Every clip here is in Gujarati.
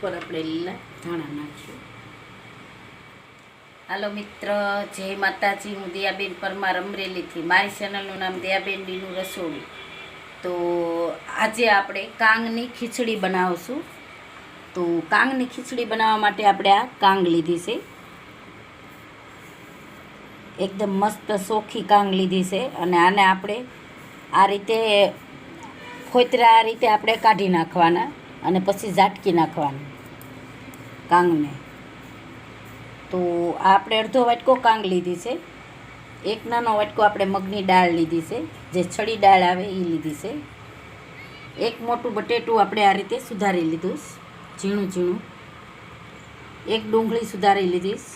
ઉપર આપણે લીલા ધાણા નાખીશું. હાલો મિત્ર, જય માતાજી. હું દયાબેન પરમાર, અમરેલીથી. મારી ચેનલનું નામ દયાબેન બીનું રસોડું. તો આજે આપણે કાંગની ખીચડી બનાવશું. તો કાંગની ખીચડી બનાવવા માટે આપણે આ કાંગ લીધી છે. એકદમ મસ્ત ચોખ્ખી કાંગ લીધી છે અને આને આપણે આ રીતે ફોતરા આ રીતે આપણે કાઢી નાખવાના અને પછી ઝાટકી નાખવાની કાંગને. તો આપણે અડધો વાટકો કાંગ લીધી છે. એક નાનો વાટકો આપણે મગની દાળ લીધી છે, જે છડી દાળ આવે એ લીધી છે. એક મોટું બટેટું આપણે આ રીતે સુધારી લીધું, ઝીણું ઝીણું. એક ડુંગળી સુધારી લીધીશ,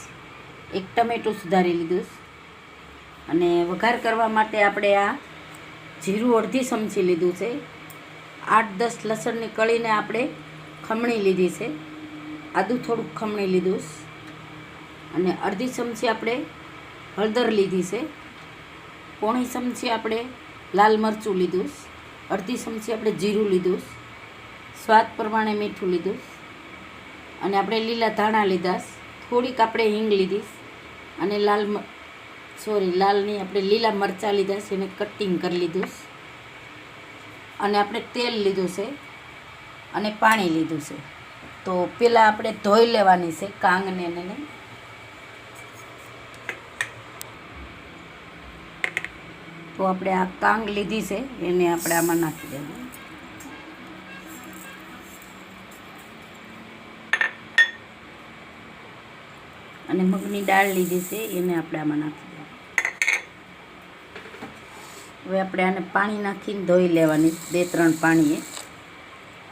એક ટમેટું સુધારી લીધું. અને વઘાર કરવા માટે આપણે આ જીરું અડધી ચમચી લીધું છે. 8-10 લસણની કળીને આપણે ખમણી લીધી છે. આદું થોડુંક ખમણી લીધું અને અડધી ચમચી આપણે હળદર લીધી છે. પોણી ચમચી આપણે લાલ મરચું લીધું, અડધી ચમચી આપણે જીરું લીધું, સ્વાદ પ્રમાણે મીઠું લીધું અને આપણે લીલા ધાણા લીધા, થોડીક આપણે હિંગ લીધી અને લાલની આપણે લીલા મરચાં લીધા છે, એને કટિંગ કરી લીધું અને આપણે તેલ લીધું છે અને પાણી લીધું છે. તો પહેલાં આપણે ધોઈ લેવાની છે કાંગને. તો આપણે આ કાંગ લીધી છે એને આપણે આમાં નાખી દેવું. અને મગની દાળ લીધી છે એને આપણે આમાં નાખી દેવું. હવે આપણે આને પાણી નાખીને ધોઈ લેવાની 2-3 પાણીએ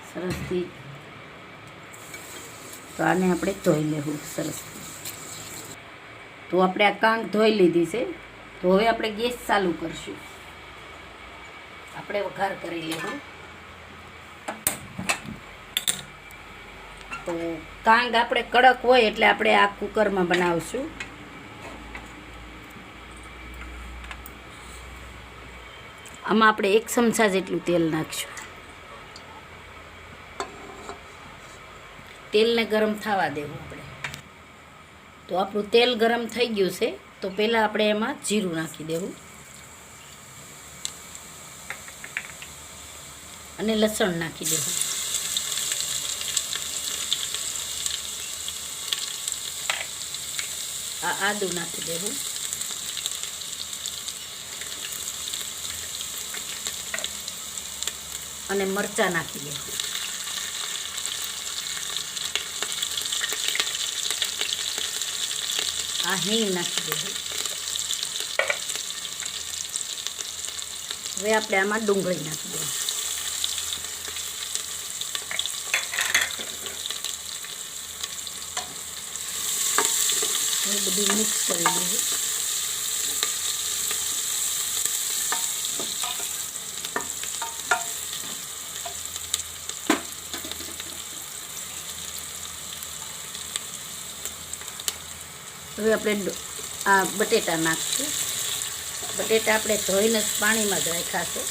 સરસથી. તો આને આપણે ધોઈ લેવું સરસ. તો આપણે આ કાંગ ધોઈ લીધી છે. તો હવે આપણે ગેસ ચાલુ કરશું. આપણે વઘાર કરી લેવું. તો કાંગ આપણે કડક હોય એટલે આપણે આ કુકરમાં બનાવશું. આમાં આપણે 1 ચમચા જેટલું તેલ નાખશું. તેલને ગરમ થવા દેવું આપણે. તો આપણું તેલ ગરમ થઈ ગયું છે. તો પહેલાં આપણે એમાં જીરું નાખી દેવું અને લસણ નાખી દેવું. આ આદું નાખી દેવું. અને મરચાં નાખી દેવું. આ હિંગ નાખી દેવું. હવે આપણે આમાં ડુંગળી નાખી દેવું. હવે બધું મિક્સ કરી દેવું. હવે આપણે આ બટેટા નાખીશું. બટેટા આપણે ધોઈને પાણીમાં જ રાખ્યા છે.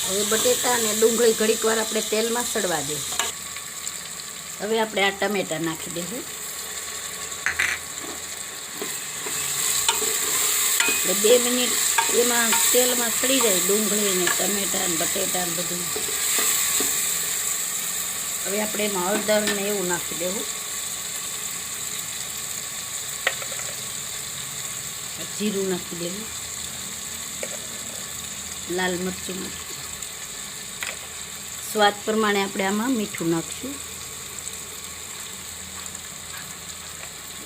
હવે બટેટા અને ડુંગળી ઘડીક વાર આપણે તેલમાં સડવા દઈશું. હવે આપણે આ ટમેટા નાખી દઈશું. 2 મિનિટ એમાં તેલમાં સડી જાય ડુંગળી ને ટમેટા ને બટેટા ને બધું. હવે આપણે એમાં હળદર ને એવું નાખી દેવું. જીરું નાખી દેવું. લાલ મરચું નાખી, સ્વાદ પ્રમાણે આપણે આમાં મીઠું નાખશું.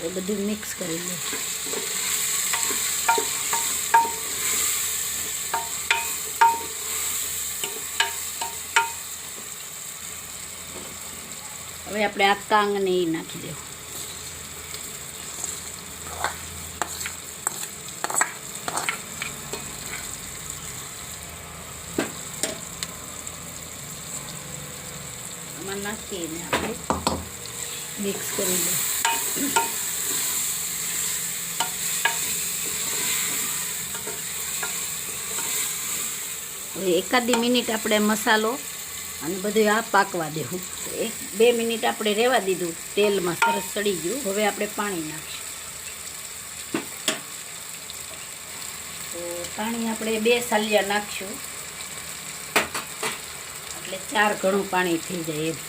એ બધું મિક્સ કરી દઈએ. હવે આપણે આ કાંગને એ નાખી દેવું. આમાં નાખીને આપણે મિક્સ કરી દઉં. હવે એકાદી મિનિટ આપણે મસાલો અને બધું આ પાકવા દેવું. 1-2 મિનિટ આપણે રહેવા દીધું, તેલમાં સરસ સડી ગયું. હવે આપણે પાણી નાખીશું. તો પાણી આપણે 2 સાલિયા નાખશું, એટલે 4 ઘણું પાણી થઈ જાય એમ.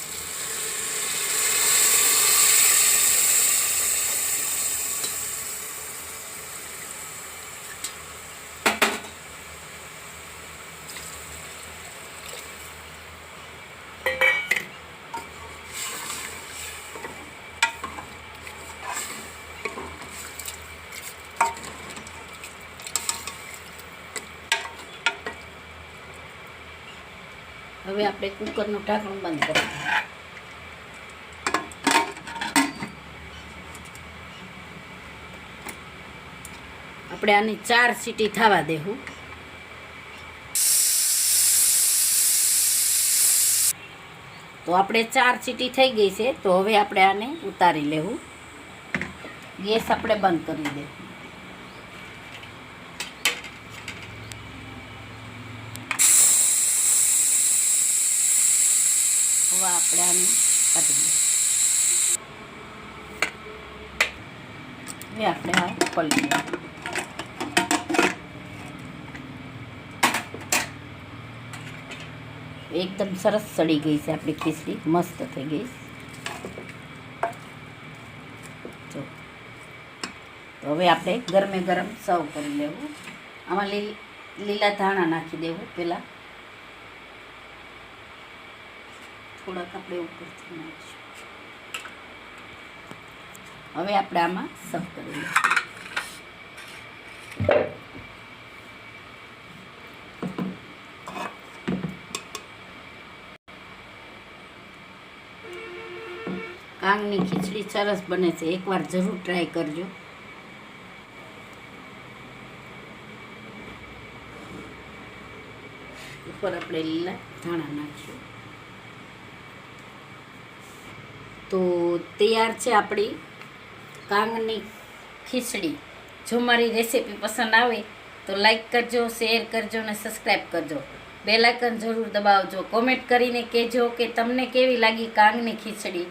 હવે આપણે કુકરનું ઢાંકણું બંધ કરી દઈએ. આપણે આની 4 સીટી થવા દેવું. તો આપણે 4 સીટી થઈ ગઈ છે. તો હવે આપણે આને ઉતારી લેવું. ગેસ આપણે બંધ કરી દેવું. હવે આપણે આને કાઢી લઈએ. હવે આપણે આ પલટી એકદમ સરસ સડી ગઈ છે આપણી ખીચડી, મસ્ત થઈ ગઈ. જો તો હવે આપણે ગરમે ગરમ સર્વ કરી લેવું. આમાં લીલા ધાણા નાખી દેવું પહેલાં, થોડાક આપણે ઉપરથી નાખીશું. હવે આપણે આમાં સર્વ કરી લઈએ. કાંગની ખીચડી સરસ બને છે, એકવાર જરૂર ટ્રાય કરજો. ઉપર આપણે લીલા ધાણા નાખીશું. તો તૈયાર છે આપણી કાંગની ખીચડી. જો મારી રેસીપી પસંદ આવે તો લાઈક કરજો, શેર કરજો અને સબસ્ક્રાઈબ કરજો. બેલ આઇકન જરૂર દબાવજો. કોમેન્ટ કરીને કહેજો કે તમને કેવી લાગી કાંગની ખીચડી.